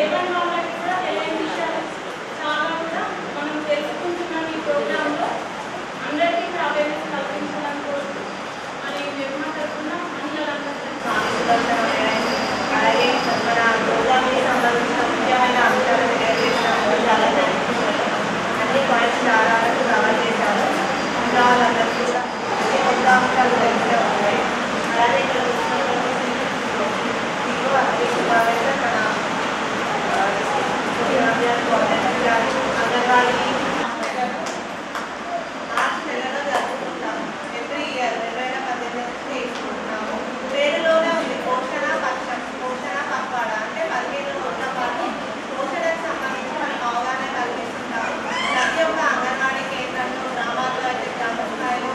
లేవని వాళ్ళకి కూడా తెలియని విషయాలు చాలా కూడా మనం తెలుసుకుంటున్నాం ఈ ప్రోగ్రాంలో. అందరికీ కూడా అవేర్నెస్ కల్పించాలని కోరుతూ మరి మేము తరఫున మహిళలందరూ అలాగే మన ప్రోగ్రామ్కి సంబంధించిన ముఖ్యమైన అంశాలను తెలియజేసినప్పుడు చాలా ధన్యవాదాలు. అన్ని పాయింట్స్ చాలా వరకు కవర్ చేశారు. ఇంకా వాళ్ళందరికీ కూడా అన్ని కొత్త అంశాలు తెలిసే ఉంటాయి. అలాగే ఇక్కడ మీకు అన్ని సూపర్వైజర్ మన అంగన్వాడీ మార్చి నెలలో జరుపుకుంటాము. ఎవ్రీ ఇయర్ 2018 చేసుకుంటున్నాము. పేరులోనే ఉంది పోషణ పక్షం, పోషణ పక్వాడ అంటే 15 రోజుల పాటు పోషణకు సంబంధించి మనం అవగాహన కల్పిస్తుంటాము. ప్రతి ఒక్క అంగన్వాడీ కేంద్రంలో, గ్రామాల్లో అయితే గ్రామ స్థాయిలో,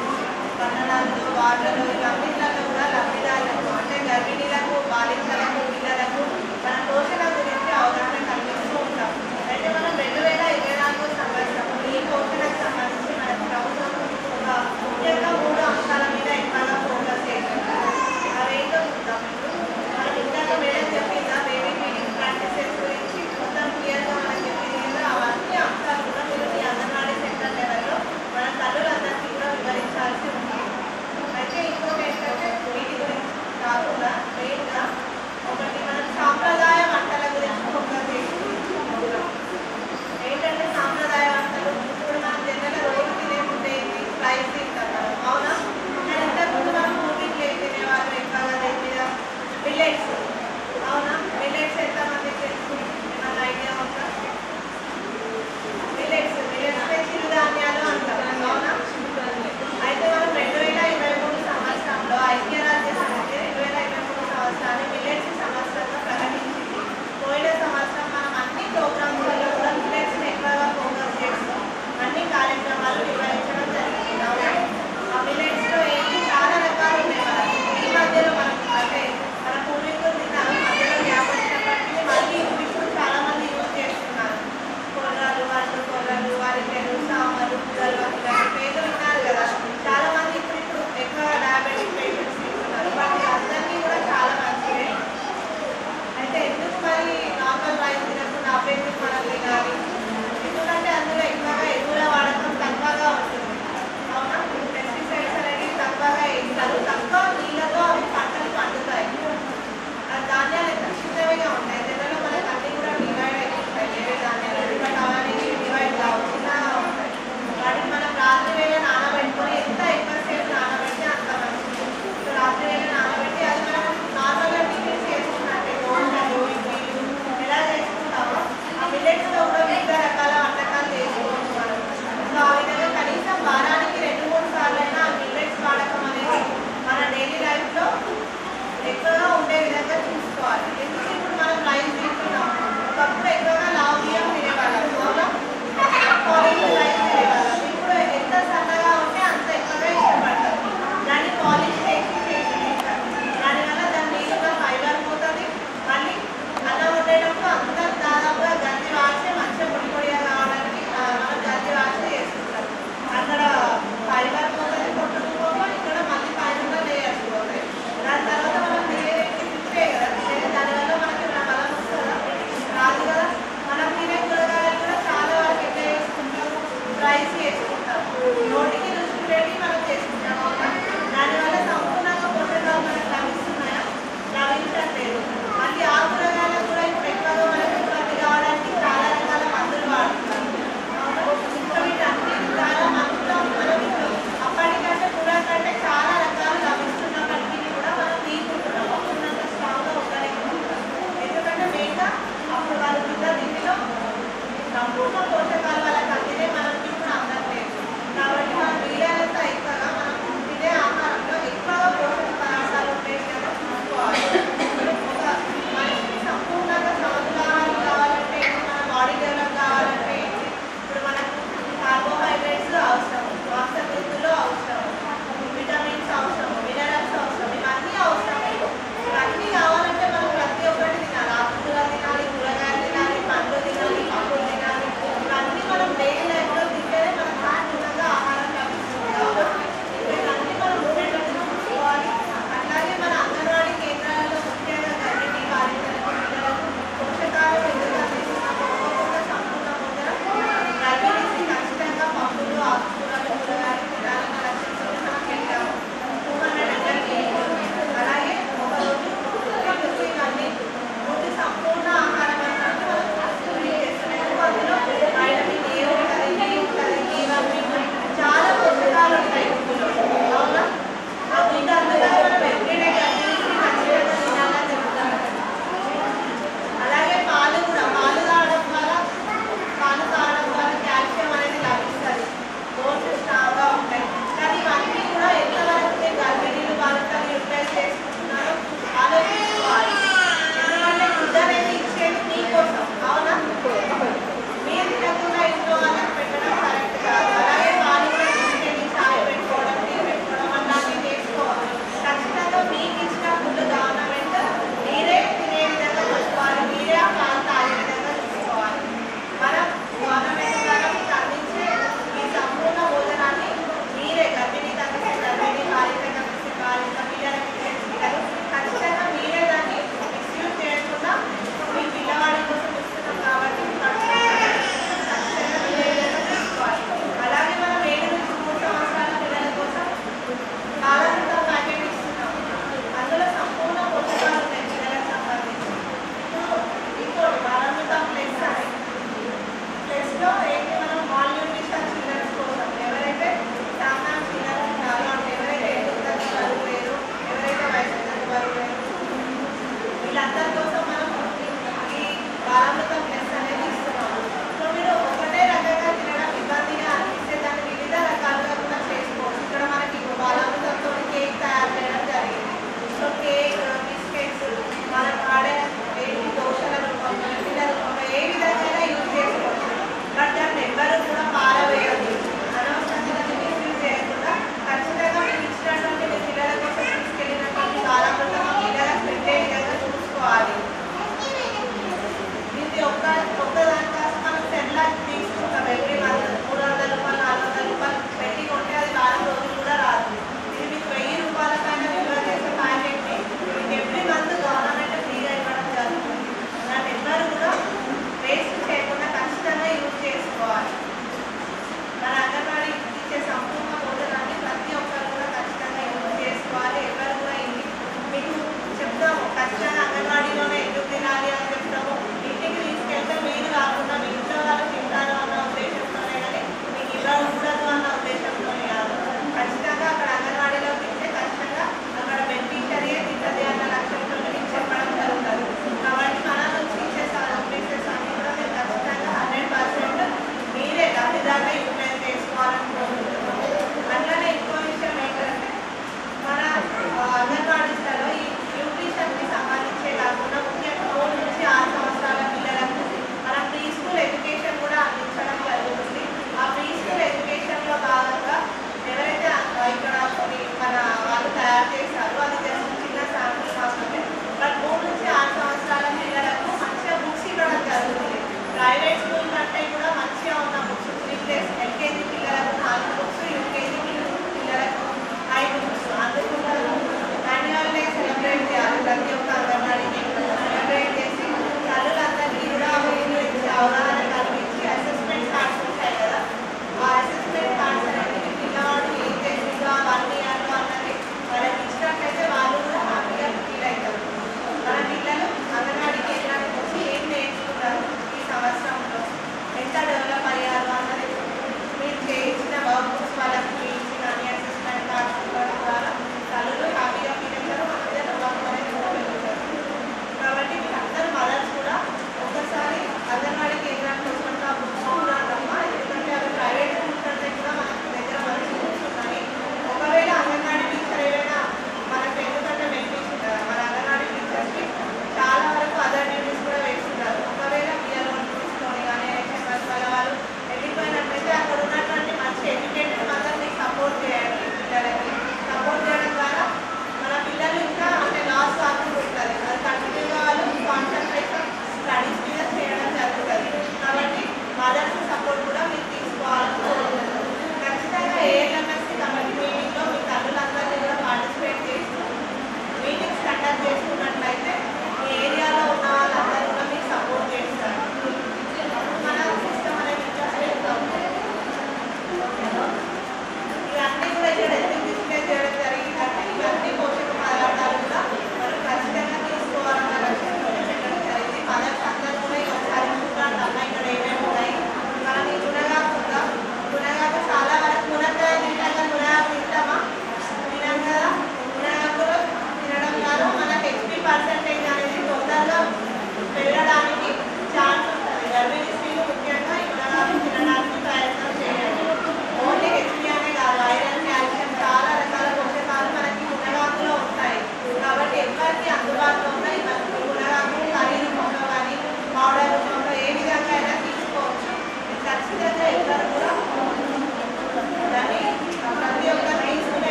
పట్టణాల్లో, వార్డులలో ఇవన్నింటిలో కూడా లబ్ధిదారులకు అంటే గర్భిణీలకు, బాలింతలకు, పిల్లలకు మన పోషణ గురించి అవగాహన కల్పిస్తూ ఉంటాం. అయితే మనం 2024 సంవత్సరం ఈ పోషణకు సంబంధించి మన ప్రభుత్వం ఒక ముఖ్యంగా 3 అంశాల మీద ఎక్కువగా ఫోకస్ చేస్తుంది. అవేంటో చూద్దాం. మనం ఇందాక మేడం చెప్పిందా బేబీ ఫీడింగ్ ప్రాక్టీసెస్ గురించి మొత్తం క్లియర్గా మనకు చెప్పింది కదా. అవన్నీ అంశాలు కూడా మీరు మీ అంగన్వాడీ సెంటర్ లెవెల్లో మన తల్లులందరికీ కూడా వివరించాల్సి ఉంది. అయితే ఇంకోటి ఏంటంటే వీటి గురించి కాకుండా మెయిన్గా ఒకటి మనం సాంప్రదాయ వంటల గురించి ఫోకస్ చేస్తుంది. ఏంటంటే సాంప్రదాయ వంటలు ఇప్పుడు మనం జనరల్గా రోజు తినే ఫుడ్ ఏంటి, స్పైస్ తింటాం కదా, అవునా? కానీ ఇంతకుముందు మనం మూవీకి తినేవాళ్ళు ఎక్కువగా దేని మీద మిల్లెట్స్, అవునా? మిల్లెట్స్ ఎంతమంది తెలుసు? ఏమన్నా ఐడియా ఉందా? మిల్లెట్స్ చిరుధాన్యాలు అంటాం, అవునా? అయితే మనం 2023 సంవత్సరంలో ఐక్యరాజ్య సమితి 2023 సంవత్సరాన్ని మిల్లెట్స్ సంవత్సరంగా ప్రకటించింది. పోయిన సంవత్సరం మనం అన్ని ప్రోగ్రామ్స్లలో కూడా మిల్లెట్స్ని ఎక్కువగా ఫోకస్ చేస్తూ అన్ని కార్యక్రమాలు నిర్వహించడం జరిగింది. ఆ మిల్లెట్స్లో ఏంటి చాలా రకాలు ఉన్నాయి. మనకి ఈ మధ్యలో మనం అంటే మన పూర్వీకులు తిన్నారు, మధ్యలో గ్యాప్ వచ్చినప్పటికీ మళ్ళీ ఇప్పుడు చాలా మంది యూజ్ చేస్తున్నారు. కొర్రలు, అడ్డు కొర్రలు, అరికెలు, సామలు, ముద్దలు ఇలాంటి పేర్లు విన్నారు కదా. చాలా మంది ఇప్పుడు ఎక్కువగా డయాబెటిక్ పేషెంట్స్ తింటున్నారు. వాటి అందరికీ కూడా చాలా మంచిది. అయితే ఎందుకు మరి నార్మల్ రైస్ తినకుండా అవేందుకు మనం తినాలి? ఎందుకంటే అందులో ఎక్కువగా ఎరువుల వాడకం తక్కువగా ఉంటుంది, అవునా? పెస్టిసైడ్స్ అనేవి తక్కువగా వేస్తారు. తక్కువ నీళ్ళతో అవి పంటలు పండుతాయి. ధాన్యాలు ఎంత చిన్నవిగా ఉంటాయి. జనరల్గా మనకు అన్ని కూడా డివైడ్ అయిపోతాయి వేరే ధాన్యాలు, బట్ అవన్నీ డివైడ్ కావు, చిన్నగా ఉంటాయి. వాటిని మనం రాత్రి వేళ నానబెట్టుకొని ఎంత ఎక్కువసేపు నానబెడితే అంత మంచిది. సో రాత్రి వేళ నానబెట్టి అది మనం నార్మల్గా టిఫిన్స్ చేసుకున్నట్టే దోశలు, ఇడ్లీలు ఎలా చేసుకుంటామో ఆ మిల్లెట్స్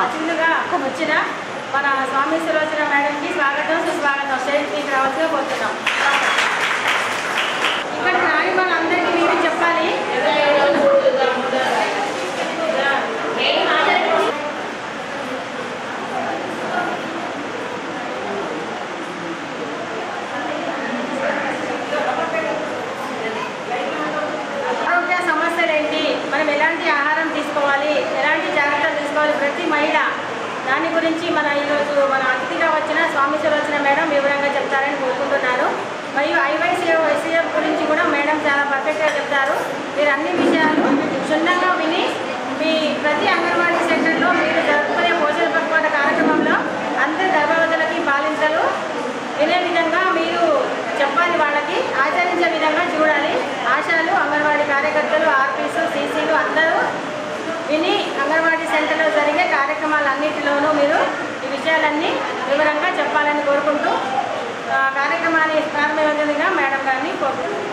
అతిథులుగా వచ్చిన మన స్వామి సులోచన మేడంకి స్వాగతం సుస్వాగతం. స్టేజ్ మీకు రావాల్సిగా కోరుతున్నాం. ఇక్కడ రాని వాళ్ళందరికీ మీరు చెప్పాలి. ఆరోగ్య సమస్యలు ఏంటి, మనం ఎలాంటి ఆహారం తీసుకోవాలి, ఎలాంటి జాగ్రత్తలు తీసుకోవాలి, ప్రతి మహిళ దాని గురించి ఈరోజు మన అతిథిగా వచ్చిన స్వామి సులోచన మేడం వివరంగా చెప్తారని కోరుకుంటున్నాను. మరియు IYCF గురించి కూడా మేడం చాలా పర్ఫెక్ట్గా చెప్తారు. మీరు అన్ని విషయాలు క్షుణ్ణంగా విని మీ ప్రతి అంగన్వాడీ సెంటర్లో మీరు జరుపుకునే పోషణ పక్వాట కార్యక్రమంలో అందరి గర్భవతులకి బాలింతలు వినే విధంగా మీరు చెప్పాలి, వాళ్ళకి ఆచరించే విధంగా చూడాలి. ఆశాలు, అంగన్వాడీ కార్యకర్తలు, RPs, CCలు అందరూ విని అంగన్వాడీ సెంటర్లో జరిగే కార్యక్రమాలన్నింటిలోనూ మీరు ఈ విషయాలన్నీ వివరంగా చెప్పాలని కోరుకుంటూ కార్యక్రమాన్ని ప్రారంభించగా మేడం గారిని కోరుకుంటున్నాను.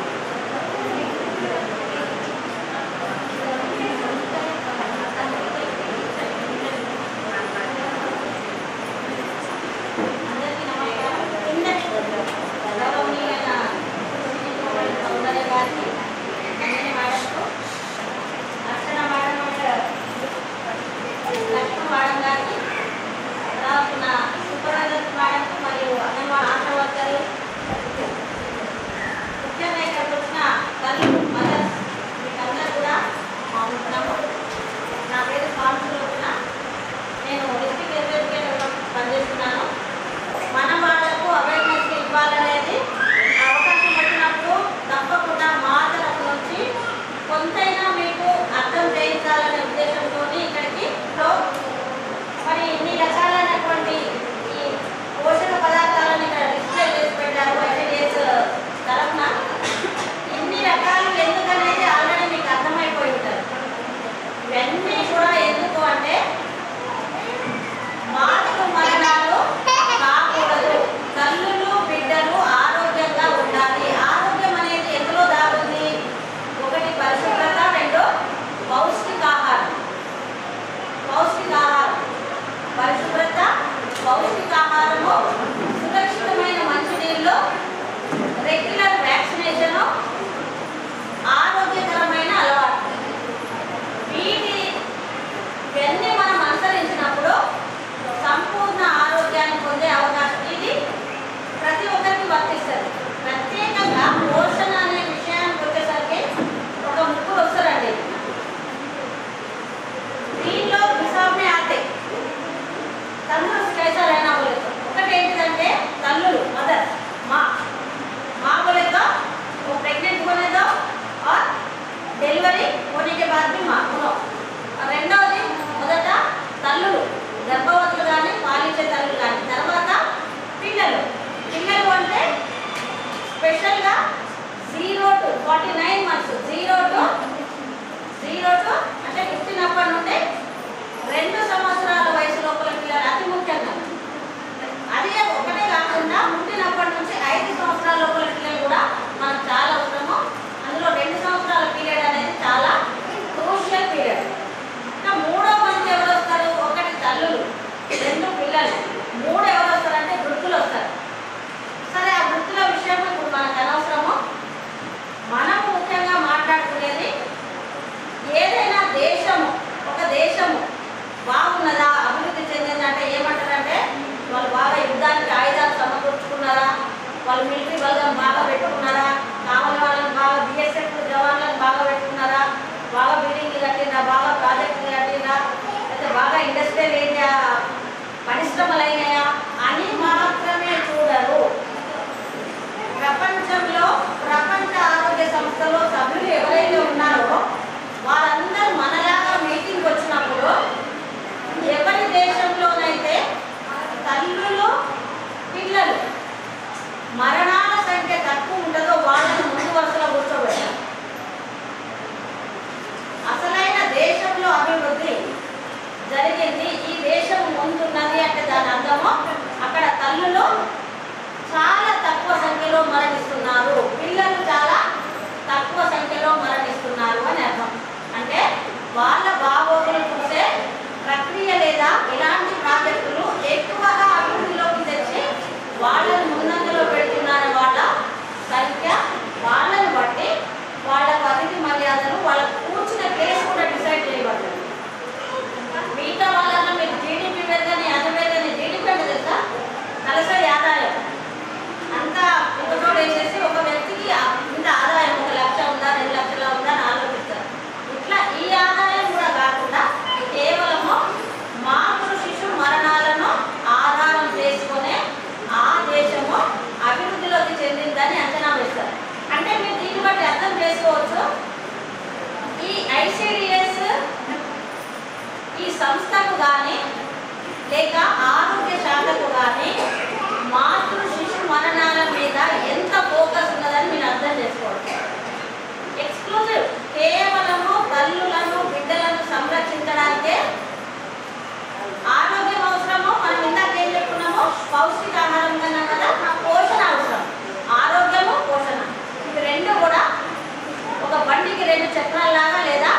వాళ్ళు మిలిటరీ బలగం బాగా పెట్టుకున్నారా, కావలి వాళ్ళని బాగా BSF జవాన్లను బాగా పెట్టుకున్నారా, బాగా బిల్డింగ్లు కట్టినా, బాగా ప్రాజెక్టులు కట్టినా, అయితే బాగా ఇండస్ట్రియల్ ఏరియా పరిశ్రమలు అయినాయా అని మాత్రమే చూడరు. ప్రపంచంలో ప్రపంచ ఆరోగ్య సంస్థలో సభ్యులు ఎవరైతే ఉన్నారో వారందరూ మనలాగా మీటింగ్ వచ్చినప్పుడు ఎవరి దేశంలోనైతే తల్లులు పిల్లలు మరణాల సంఖ్య తక్కువ ఉంటుందో వాళ్ళని ముందు వరుసలో కూర్చోబెట్టారు. అసలైన దేశంలో అభివృద్ధి జరిగింది, ఈ దేశం ముందున్నది అంటే దాని అర్థము అక్కడ తల్లులు చాలా తక్కువ సంఖ్యలో మరణిస్తున్నారు, పిల్లలు చాలా తక్కువ సంఖ్యలో మరణిస్తున్నారు అని అర్థం. అంటే వాళ్ళ బాగోగులు చూసే ప్రక్రియ లేదా ఐసిడిఎస్ ఈ సంస్థకు కానీ లేక ఆరోగ్య శాఖకు కానీ మాతృ శిశు మరణాల మీద ఎంత ఫోకస్ ఉన్నదని మీరు అర్థం చేసుకోవచ్చు. ఎక్స్క్లూజివ్ కేవలము తల్లులను బిడ్డలను సంరక్షించడానికే ఆరోగ్యం అవసరము. మనం ఇందాక ఏం చెప్పుకున్నామో పౌష్టికాహారం కన్నా కదా పోషణ అవసరం. ఆరోగ్యము పోషణ ఇవి రెండు కూడా ఒక బండికి రెండు చక్రాల్లాగా లేదా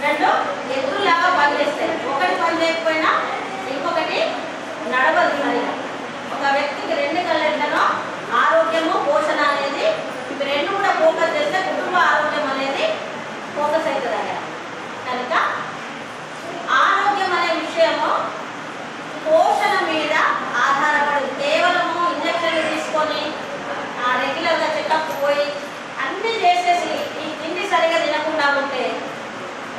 రెండు ఎద్దుల్లాగా పనిచేస్తాయి. ఒకటి పని చేయకపోయినా ఇంకొకటి నడవదు. సరిగా ఒక వ్యక్తికి రెండు కళ్ళెట్లలో ఆరోగ్యము పోషణ అనేది ఇవి రెండు కూడా ఫోకస్ చేస్తే కుటుంబ ఆరోగ్యం అనేది ఫోకస్ అవుతుంది అక్కడ. కనుక ఆరోగ్యం అనే విషయము పోషణ మీద ఆధారపడి కేవలము ఇంజక్షన్లు తీసుకొని రెగ్యులర్గా చెకప్ పోయి అన్నీ చేసేసి ఈ తిండి సరిగా తినకుండా ఉంటే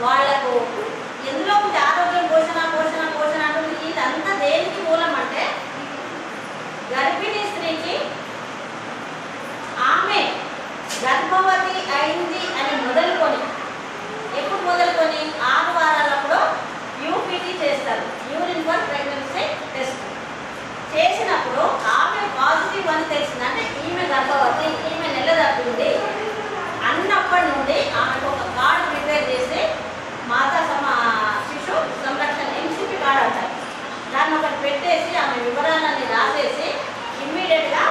వాళ్లకు ఎందులో ఉంది ఆరోగ్యం పోషణ పోషణ పోషణ అంటుంది. ఇదంతా దేనికి మూలం అంటే గర్భిణీ స్త్రీకి ఆమె గర్భవతి అయింది అని మొదలుకొని ఎప్పుడు మొదలుకొని 6 వారాలప్పుడు యూపీటీ చేస్తారు, యూరిన్ ఫర్ ప్రెగ్నెన్సీ టెస్ట్ చేసినప్పుడు ఆమె పాజిటివ్ అని తెలిసింది. అంటే ఈమె గర్భవతి, ఈమె నెల తప్పింది అన్నప్పటి నుండి ఆమెకు ఒక కార్డు ప్రిపేర్ చేసి మాతా శిశు సంరక్షణ ఎంసీపీ కార్డు అంటారు. దాన్ని ఒకటి పెట్టేసి ఆమె వివరాలన్నీ రాసేసి ఇమ్మీడియట్గా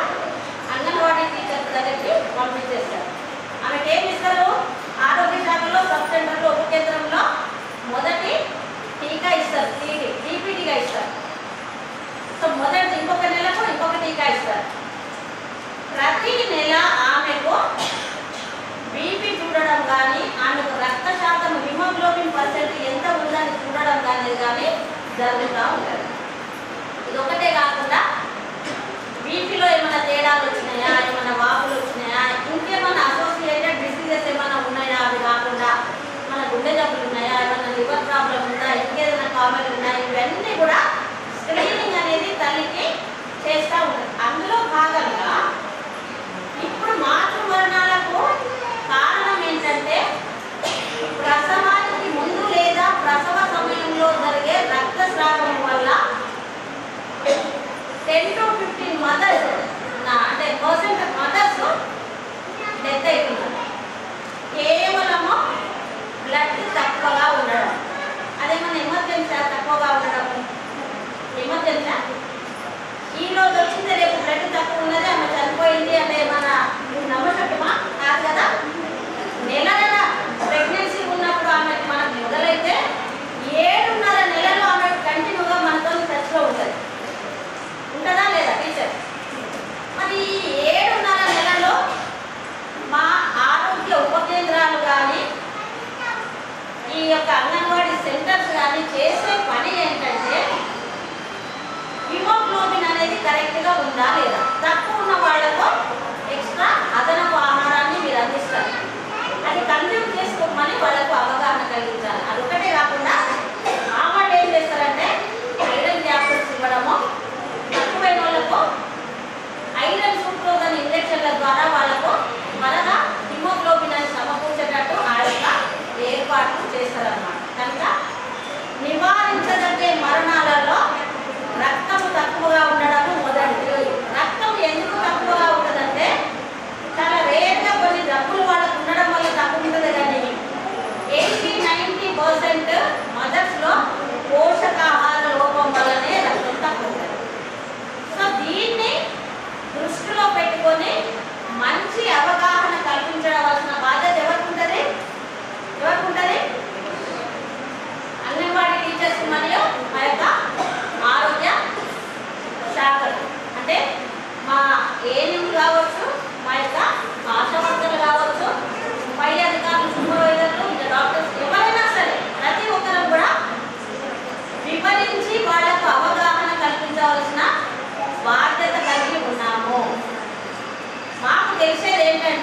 అంగన్వాడీ టీచర్ దగ్గరికి పంపించేస్తారు. ఆమెకి ఏమి ఇస్తారు? ఆరోగ్య శాఖలో సబ్ సెంటర్లో ఉప కేంద్రంలో మొదటి టీకా ఇస్తారు, టీపీటీగా ఇస్తారు. సో మొదటి ఇంకొక నెలకు ఇంకొక టీకా ఇస్తారు. ప్రతి నెల ఆమెకు బీపీ చూడడం కానీ ఆమెకు రక్త శాతం హిమోగ్లోబిన్ పర్సెంట్ ఎంత ఉందని చూడడం కానీ జరుగుతూ ఉంటుంది. ఇది ఒకటే కాకుండా బీపీలో ఏమైనా తేడాలు వచ్చినాయా, ఏమైనా వాపులు వచ్చినాయా, ఇంకేమైనా అసోసియేటెడ్ డిసీజెస్ ఏమైనా ఉన్నాయా, అవి కాకుండా మన గుండె జబ్బులు ఉన్నాయా, ఏమైనా లివర్ ప్రాబ్లం ఉందా, ఇంకేదైనా కామెడీ ఉన్నాయా, ఇవన్నీ కూడా స్క్రీనింగ్ అనేది తల్లికి చేస్తూ ఉంటుంది. అందులో భాగంగా ఇప్పుడు మాతృ మరణాలకు కారణం ఏంటంటే ప్రసవానికి ముందు లేదా ప్రసవ సమయంలో జరిగే రక్తస్రావం వల్ల 10 to 15 మదర్స్ అంటే % మదర్స్ డెత్ అవుతున్నారు. కేవలము బ్లడ్ తక్కువగా ఉండడం. అదేమన్నా ఎమర్జెన్సీ తక్కువగా ఉండడం ఎమర్జెన్సీ ఈరోజు వచ్చింది రేపు బ్లడ్ తక్కువ ఉన్నది ఆమె చనిపోయింది అంటే మన నమ్మకమా కాదు కదా. నెల ప్రెగ్నెన్సీ ఉన్నప్పుడు ఆమె మనకు మొదలైతే 7.5 నెలలు ఆమె కంటిన్యూగా మనతో టచ్లో ఉంటుంది. ఉంటుందా లేదా టీచర్? మరి 7.5 నెలల్లో మా ఆరోగ్య ఉప కేంద్రాలు కానీ ఈ యొక్క అంగన్వాడీ సెంటర్స్ కానీ చేసే పని ఏంటంటే హిమోగ్లోబిన్ అనేది కరెక్ట్గా ఉందా లేదా. తక్కువ ఉన్న వాళ్ళకు ఎక్స్ట్రా అదనపు ఆహారాన్ని మీరు అందిస్తారు. అది కన్జ్యూమ్ చేసుకోమని వాళ్ళకు అవగాహన కలిగించాలి. అది ఒకటే కాకుండా ఆ వాళ్ళు ఏం చేస్తారంటే ఐరన్ క్యాప్సూల్స్ ఇవ్వడము, తక్కువైన వాళ్ళకు ఐరన్ సూక్రోజ్ అనే ఇంజక్షన్ల ద్వారా వాళ్ళకు త్వరగా హిమోగ్లోబిన్ అని సమకూర్చేటట్టు ఆ యొక్క ఏర్పాట్లు చేస్తారన్నమాట. కనుక నివారించదగే మరణాలలో రక్తము తక్కువగా ఉండడము మొదటిది. రక్తం ఎందుకు తక్కువగా ఉంటుందంటే చాలా రేర్గా కొన్ని జబ్బులు వాళ్ళకు ఉండడం వల్ల తక్కువ ఉంటుంది. కానీ 80-90% మదర్స్లో పోషకాహార లోపం వల్లనే రక్తం తక్కువ ఉంటుంది. సో దీన్ని దృష్టిలో పెట్టుకొని మంచి అవగాహన కల్పించవలసిన బాధ్యత ఎవరికి ఉంటుంది? అంగన్వాడీ టీచర్స్ మరియు మా యొక్క ఆరోగ్య శాఖలు అంటే మా ఏఎన్ఎం కావచ్చు, మా యొక్క ఆశా వర్కర్లు కావచ్చు, పై అధికారులు, సూపర్వైజర్లు, ఇంకా డాక్టర్స్ ఎవరైనా సరే ప్రతి ఒక్కరు కూడా వివరించి వాళ్లకు అవగాహన కల్పించవలసిన బాధ్యత కలిగి ఉన్నాము. మాకు తెలిసేది ఏంటంటే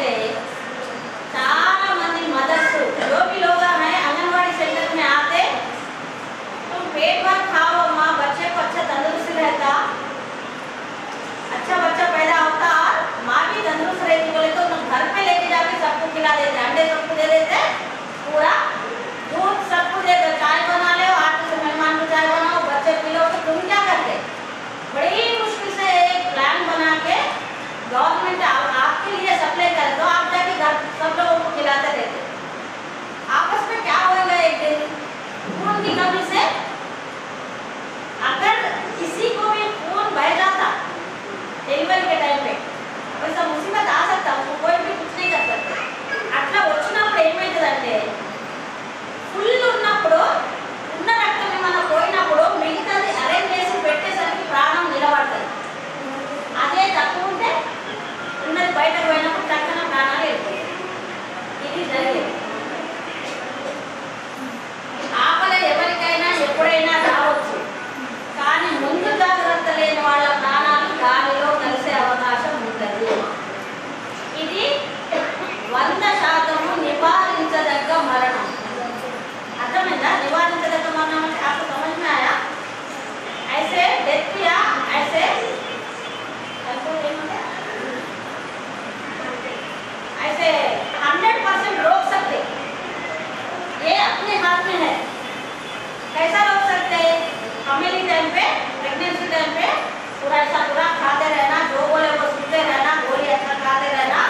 ऐसा पूरा खाते रहना, जो बोले वो सुनते रहना, गोली ऐसा खाते रहना,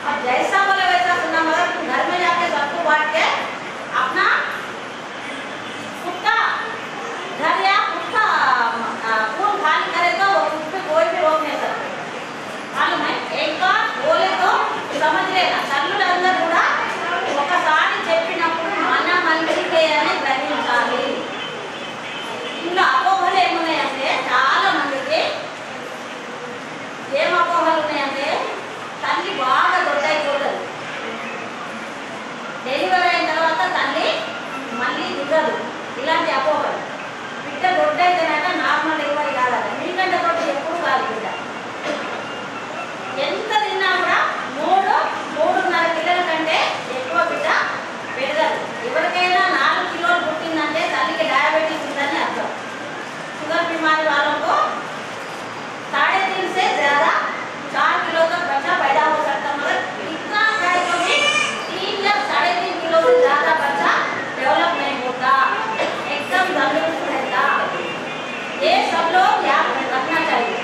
और जैसा बोले वैसा सुनना, मगर तुम घर में जाके सबको बांट के अपना खुद का घर या खुद का खून खाली करे तो वो खुद पे कोई भी रोक नहीं सकते। मालूम है, एक बार बोले तो समझ लेना, తల్లులందరూ కూడా ఒకసారి చెప్పినప్పుడు మన మంచికే అని గ్రహించాలి. ఇందులో అపోహలు ఏమున్నాయంటే చాలా మందికి ఏం అపోహలు ఉన్నాయంటే తల్లి బాగా దొడ్డైపోతుంది, డెలివరీ అయిన తర్వాత తల్లి మళ్ళీ దిగదు, ఇలాంటి అపోహలు. బిడ్డ దొడ్డైతేనట నార్మల్ డెలివరీ కాదట, మీకంటే తోటి ఎప్పుడు కాదు బిడ్డ. ఎంత తిన్నా కూడా 3-3.5 కిలోల కంటే ఎక్కువ బిడ్డ పెరగదు. ఎవరికైనా 4 కిలోలు పుట్టిందంటే తల్లికి డయాబెటీస్ ఉందని అర్థం. షుగర్ बीमारी वालों को 3.5 से ज़्यादा 4 किलो तक बच्चा पैदा हो सकता है, मगर इतना खाए तो भी 3 या 3.5 किलो से ज़्यादा बच्चा डेवलप नहीं होता, एकदम तंदुरुस्त रहता। ये सब लोग याद रखना चाहिए,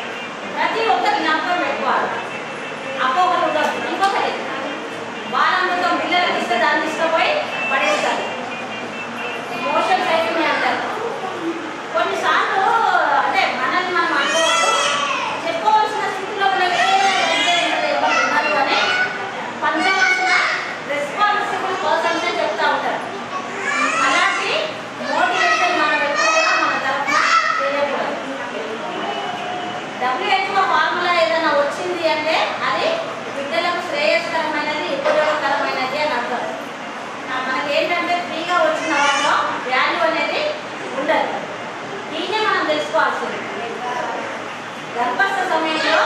प्रति ఒక్కరు జ్ఞాపకం పెట్టుకోవాలి. అపోహలు ఉండదు. ఇంకొకటి, వాళ్ళందరితో పిల్లలకి ఇస్తే దాన్ని తీసుకుపోయి పడేస్తారు, మోషన్ సైకిల్ అంటారు. కొన్నిసార్లు అంటే మనల్ని మనం అనుకోవద్దు, చెప్పుకోవాల్సిన స్థితిలో ఉన్నారు అని పంచవలసిన రెస్పాన్సిబుల్ పర్సన్సే చెప్తా ఉంటారు. అలాంటి మోటివేషన్ మన వ్యక్తి కూడా మన తరఫున చేయకూడదు. WHO ఫార్ములా ఏదైనా వచ్చింది అంటే అది బిడ్డలకు శ్రేయస్కరమైనది, ఉపయోగకరమైనది అని అర్థం. మనకి ఏంటంటే ఫ్రీగా వచ్చిన వాటిలో వాల్యూ అనేది ఉండదు, దీన్నే మనం తెలుసుకోవాల్సింది. గర్భస్థ సమయంలో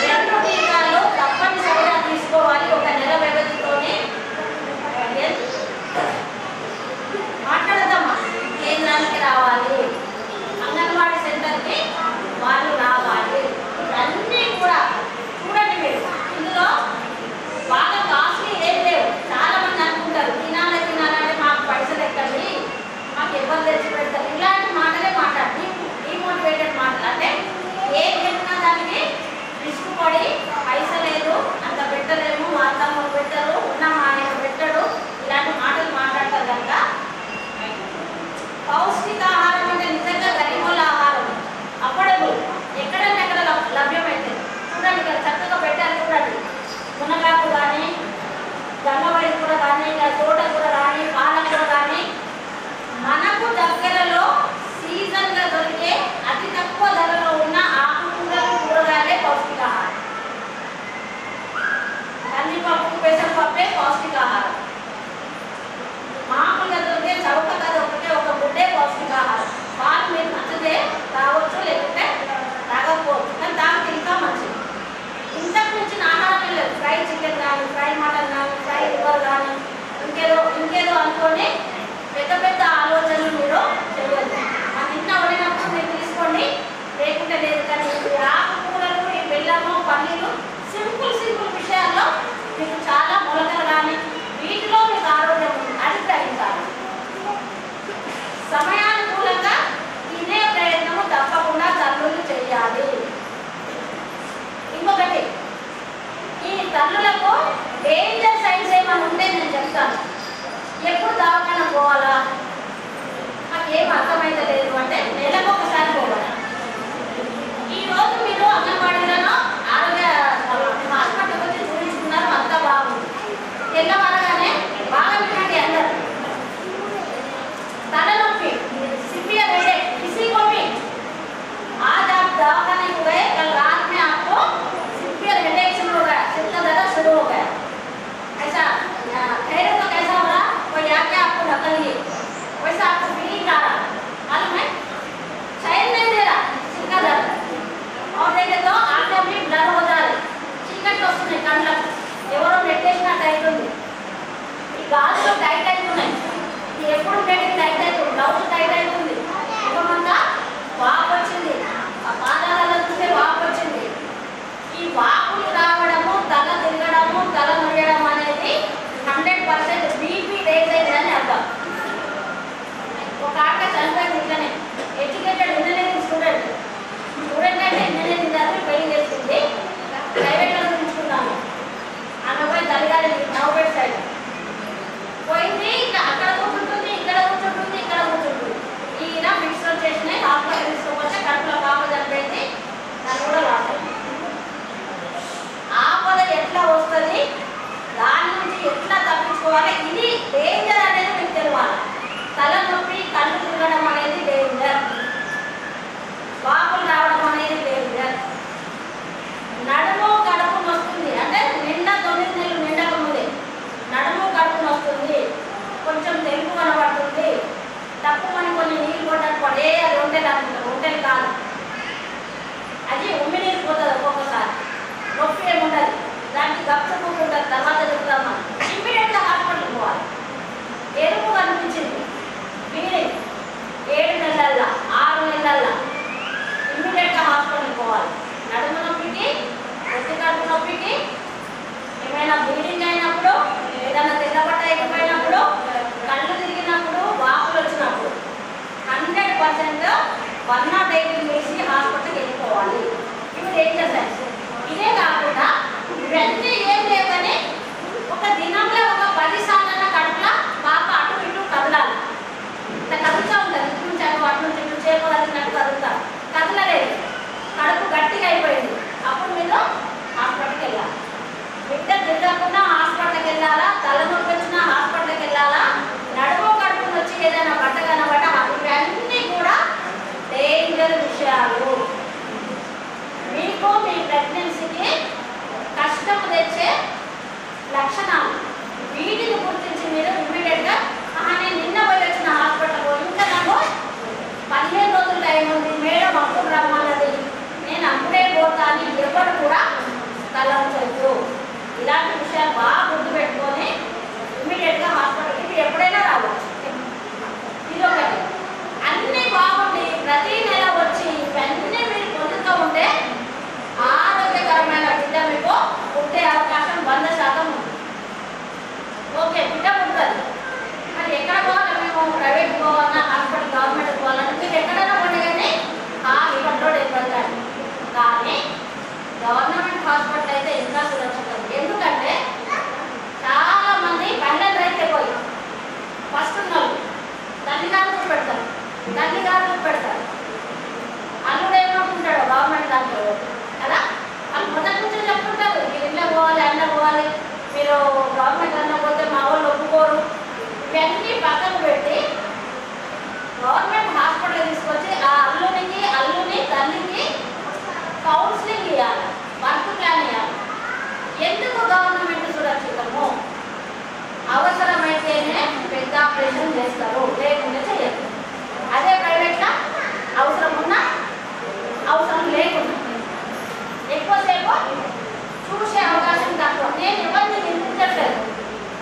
2 టీకాలు తప్పనిసరిగా తీసుకోవాలి. 1 నెల వ్యవధితోనే మాట్లాడదామా, కేంద్రానికి రావాలి, అంగన్వాడీ సెంటర్కి వాళ్ళు రావాలి. ఇవన్నీ కూడా చూడండి మీరు, ఇందులో బాగా కాస్ట్లీ ఏం లేవు. చాలా మంది అనుకుంటారు తినాలంటే మాకు పైసలు ఎక్కండి, మాకు ఎవరు తెచ్చి పెడతారు, ఇలాంటి మాటలే మాట్లాడి డిమోటివేటెడ్ మాటలు. అంటే ఏం చెప్పినా దానికి రిస్క్ పడి పైసలు లేదు, అంత పెట్టలేము, మా తమ్ముడు పెట్టరు, ఉన్న మా ఆయన పెట్టడు, ఇలాంటి మాటలు మాట్లాడతారు. కనుక పౌష్టికాహారం అంటే నిజంగా గరిమూల ఆహారం అఫోర్డబుల్, ఎక్కడెక్కడ లభ్యమైతే చూడండి. ఇక్కడ చక్కగా పెట్టారు చూడండి, మునగాకు కానీ, గంగవాడి కూర కానీ, తోటకూర కానీ, పాలకూర కానీ, మనకు దగ్గరలో సీజన్గా దొరికే అతి తక్కువ ధరలో ఉన్న ఆకుకూరలు, కూరగాయలే పౌష్టికాహారం. కందిపప్పు, పెసరపప్పే పౌష్టికాహారం. మామూలుగా దొరికే చౌకగా దొరికే ఒక గుడ్డే పౌష్టికాహారం. పాలు మీరు నచ్చితే తాగొచ్చు, లేకుంటే తాగకపోవచ్చు, కానీ తాగితే ఇంకా మంచిది. ఇంతకు మించిన ఆహారం లేదు. ఫ్రై చికెన్ కానీ, ఫ్రై మటన్ కానీ, ఫ్రై లివర్ కానీ, ఇంకేదో అనుకోని పెద్ద పెద్ద ఆలోచనలు మీరు చేయొద్దు. మన ఇంట్లో వండినప్పుడు మీరు తీసుకోండి, లేకుంటే లేదు. కానీ ఈ ఆకుకూరలు, ఈ బెల్లము, పల్లీలు, సింపుల్ విషయాల్లో మీకు చాలా మొలకలు కానీ వీటిలో మీకు ఆరోగ్యం ఉంది, అది గ్రహించాలి. సమయానుకూలంగా తినే ప్రయత్నము తప్పకుండా తల్లులు చేయాలి. ఇంకొకటి, ఈ తల్లులకు డేంజర్ సైన్స్ ఏమైనా ఉంటే నేను చెప్తాను. ఎప్పుడు దవాఖాన పోవాలా, మాకేం అర్థమైతే లేదు అంటే నెలకు ఒకసారి పోవాలి. ఈరోజు మీరు అంగన్వాడీలను ఆరోగ్య హాస్పిటల్కి వచ్చి చూపించుకున్నారు, అంతా బాగుంది. తెల్లవారగానే బాగా వినండి అందరు, तलनोपी सिवियर हेडेक किसी को भी आज आप दवाखाने को गए, कल रात में आपको सिवियर हेडेक शुरू हो गया, सिर का दर्द शुरू हो गया, ऐसा ठहरे तो कैसा हो रहा, कोई आके आपको ढकल लिए, वैसा आपको फीलिंग आ रहा, मालूम है, चैन नहीं दे रहा सिर का दर्द, और देखे तो आप చూసుకోవాలి. ఇది డేంజర్ అనేది మీకు తెలియాలి. తలనొప్పి, కళ్ళు తిరగడం అనేది డేంజర్, వాపులు రావడం అనేది డేంజర్, నడుము కడుపు వస్తుంది అంటే నిండా 9 నెలలు నిండక ముందే నడుము కడుపు వస్తుంది, కొంచెం తెలుపు కనబడుతుంది, తక్కువని కొన్ని నీళ్ళు కొట్టడానికి పడే అది ఒంటెలు కాదు, అది ఉమ్మి నీళ్ళు పోతుంది ఒక్కొక్కసారి, నొప్పి ఏముండదు, దానికి గప్పుకుంటుంది. తర్వాత చెప్తామా ఇమ్మీడియట్గా హాస్పిటల్కి పోవాలి. ఎరుపు కనిపించింది బ్లీడింగ్ 7 నెలల్లో 6 నెలల్లో ఇమ్మీడియట్గా హాస్పిటల్కి పోవాలి. నడుము నొప్పికి, ఒత్తి కడుపు నొప్పికి, ఏమైనా బ్లీడింగ్ అయినప్పుడు, ఏదైనా తెల్లబట్ట అయిపోయినప్పుడు, కళ్ళు తిరిగినప్పుడు, వాపులు వచ్చినప్పుడు 100% 108 వేసి హాస్పిటల్కి వెళ్ళిపోవాలి. ఇవి డేంజర్ సైన్స్. ఇదే కాకుండా ఇవన్నీ ఏం లేవని ఒక దినంలో ఒక 10 సార్లు కడుపులో పాప అటు ఇటు కదలాలి. ఇట్లా కదులుతూ ఉంటుంది, ఇటు నుంచి అటు నుంచి ఇటు చేయగలిగినట్టు కదులుతారు, కదలలేదు, కడుపు గట్టిగా అయిపోయింది. అప్పుడు మీరు హాస్పిటల్కి వెళ్ళాలి. బిడ్డ తిరగకుండా హాస్పిటల్కి వెళ్ళాలా, తలనొప్పి వచ్చినా హాస్పిటల్కి వెళ్ళాలా, నడుము కడుపుని వచ్చి ఏదైనా బట్ట కనబడ్డ ఇవన్నీ కూడా డేంజర్ విషయాలు. మీకు మీ ప్రెగ్నెన్సీకి కష్టం తెచ్చే లక్షణాలు. వీటిని గుర్తించి మీరు ఇమ్మీడియట్గా నేను నిన్న పోయి వచ్చిన హాస్పిటల్ ఇంకా నాకు 15 రోజులు టైం ఉంది మేడం, అప్పుడు రమ్మన్నది, నేను అప్పుడే పోతాను, ఎవరు కూడా తలంచొద్దు. ఇలాంటి విషయాలు బాగా గుర్తుపెట్టుకొని ఇమ్మీడియట్గా హాస్పిటల్కి మీరు ఎప్పుడైనా రావచ్చు. ఇది ఒకటి. అన్నీ బాగుండి ప్రతి నెల వచ్చి ఇవన్నీ మీరు పొందుతూ ఉంటే ఆరోగ్యకరమైన బిడ్డ మీకు పుట్టే అవకాశం 100% ఉంది. ఓకే, బిడ్డ పుడుతుంది. మరి ఎక్కడ పోవాలి? మేము ప్రైవేట్ పోవాలన్నా, హాస్పిటల్ గవర్నమెంట్ పోవాలన్నా మీరు ఎక్కడైనా ఉండగానే హాస్పిటల్లో ఇబ్బంది. కానీ గవర్నమెంట్ హాస్పిటల్ అయితే ఇంకా సురక్షితం. ఎందుకంటే చాలా మంది పల్లెలు రైతే పోయి ఫస్ట్ ఉన్నారు తల్లిగారు పెడతారు, తల్లిగారు పెడతారు, అల్లుడు ఏమనుకుంటాడు గవర్నమెంట్ దాంట్లో కదా, వాళ్ళు మొదటి నుంచి చెప్తుంటారు మీరు ఇంట్లో పోవాలి, అన్న పోవాలి, మీరు గవర్నమెంట్ అన్న పోతే మా వాళ్ళు ఒప్పుకోరు. ఇవన్నీ పక్కన పెట్టి గవర్నమెంట్ హాస్పిటల్ తీసుకొచ్చి ఆ అల్లుని తల్లికి కౌన్సిలింగ్ ఇవ్వాలి, వర్క్ ప్లాన్ ఇవ్వాలి. ఎందుకు గవర్నమెంట్ సురక్షితము? అవసరమైతేనే పెద్ద ఆపరేషన్ చేస్తారు, లేకుండా చేయరు. అదే ప్రైవేట్గా అవసరం ఉన్నా అవసరం లేకుండా ఎక్కువసేపు చూసే అవకాశం తక్కువ. నేను ఎవరిని నిందించట్లేదు,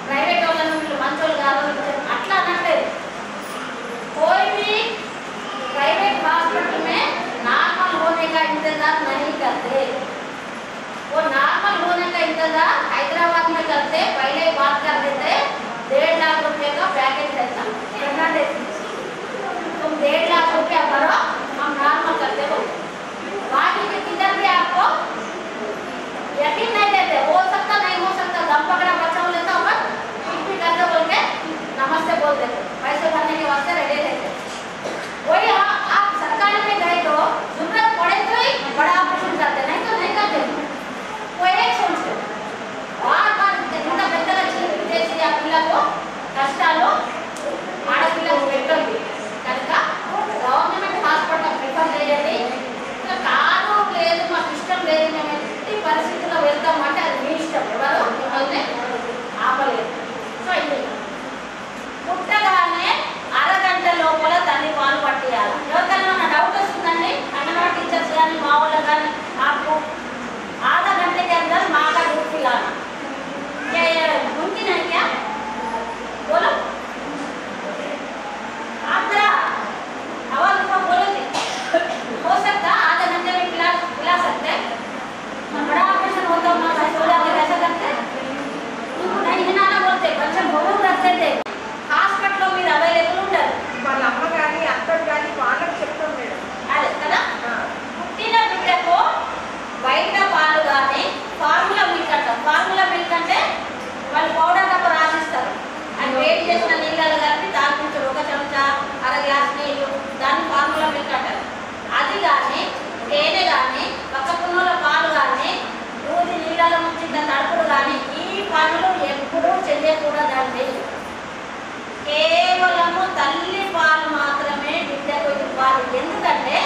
ప్రైవేట్ వాళ్ళని వీళ్ళు మంచోళ్ళు కాదు అట్లా అనట్లేదు. कोई प्राइवेट हॉस्पिटल में नॉर्मल होने का इंतजार नहीं करते, वो नॉर्मल होने का इंतजार हैदराबाद में करते। पहले बात कर लेते 1.5 लाख रुपए का पैकेज रहता, तुम 1.5 लाख रुपया भरो हम नॉर्मल करते बोलते। बाकी के किधर भी आपको यकीन नहीं देते, हो सकता नहीं हो सकता, दम पकड़ा बच्चा हो लेता होगा, कुछ भी करते बोल के नमस्ते बोल देते, पैसे भरने के वास्ते रेडी रहते। वही आप सरकारी में गए तो जरूरत पड़े तो ही बड़ा ऑपरेशन करते, नहीं तो नहीं करते। वो एक सोचते बार बार इंత పెద్దగా చేసి ఆ పిల్లకు కష్టాలు ఆడపిల్లకు పెట్టండి కనుక గవర్నమెంట్ హాస్పిటల్ ప్రిఫర్ చేయండి. ఇంకా కాదు లేదు మాకు ఇష్టం లేదు మేము ఎట్టి పరిస్థితుల్లో వెళ్తామంటే అది మీ ఇష్టం, ఎవరు మిమ్మల్ని ఆపలేదు. సో ఇది పుట్టగానే అరగంట లోపల తల్లి పాలు పట్టేయాలి. ఎవరికైనా డౌట్ వస్తుందండి, అంగన్వాడీ టీచర్స్ కానీ మా వాళ్ళు కానీ आपको आधा घंटे के अंदर माँ का दूध पिलाना, क्या ये मुमकिन है क्या? बोलो आप जरा आवाज ऊपर बोलो जी। हो सकता आधा घंटे में पिला सकते हैं। बड़ा ऑपरेशन होता है ना सो जाते कैसा करते उनको नहीं हिलाना बोलते, बच्चे बहुत रखते थे హాస్పిటల్లో మీరు అవైలబుల్ ఉండరు. వాళ్ళ అమ్మ కానీ అత్తడు కానీ వాళ్ళకి చెప్తాం మేడం. అదే కదా, పుట్టిన బిడ్డకు బయట పాలు కానీ ఫార్ములా మిల్క్ అంటారు. ఫార్ములా మిల్క్ అంటే వాళ్ళు పౌడర్ డబ్బా రాసిస్తారు, అది వేడి చేసిన నీళ్ళలో కలిపి తాగించారు, 1 చెంచా 1/2 గ్లాస్ నీళ్ళు, దాన్ని ఫార్ములా మిల్క్ అంటారు. అది కానీ తేనె కానీ పక్కకున్నోళ్ళ పాలు కానీ దూది నీళ్ళలో నుంచి తడుపుడు కానీ ఈ పనులు ఎప్పుడూ చెయ్యకూడదండి. కేవలము తల్లి పాలు మాత్రమే బిడ్డకు ఇవ్వాలి. ఎందుకంటే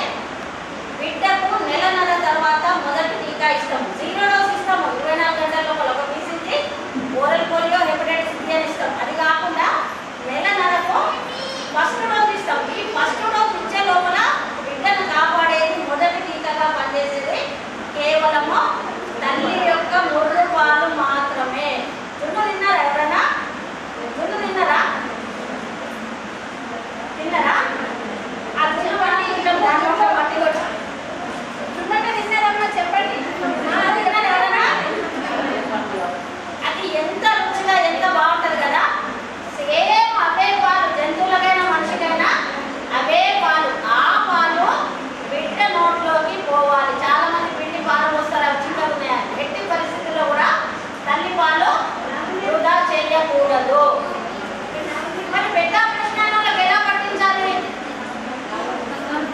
బిడ్డకు నెలన్నర తర్వాత మొదటి టీకా ఇస్తాము, 0 డోస్ ఇస్తాము. 24 గంటల లోపల ఒక BCG, oral polio, hepatitis B అని ఇస్తాం. అది కాకుండా నెలన్నరకు ఫస్ట్ డోస్ ఇస్తాం. ఈ ఫస్ట్ డోస్ ఇచ్చే లోపల బిడ్డను కాపాడేది, మొదటి టీకాగా పనిచేసేది కేవలము తల్లి యొక్క ముర్రు పాలు మాత్రమే. జున్ను తిన్నారా? ఎవరైనా జున్ను తిన్నారా? తిన్నారా? ఆ జున్ను పట్టి ఇట్లా దాంట్లో పట్టి కొట్టి జున్నంటే తిన్నారన్నా చెప్పండి. తిన్నారా ఎవరైనా? అది ఎంత రుచిగా, ఎంత బాగుంటుంది కదా. సేమ్ అవే పాలు, జంతువులకైనా మనిషికైనా అవే పాలు. ఆ పాలు బిడ్డ నోట్లోకి పోవాలి. చాలా మంది పిండి పాలు వస్తారు, అవి చిన్నగా ఉన్నాయని. ఎట్టి పరిస్థితుల్లో కూడా తల్లి పాలు వృధా చేయకూడదు. మరి బిడ్డ ఆపరేషన్ అయిన వాళ్ళకి ఎలా పట్టించాలి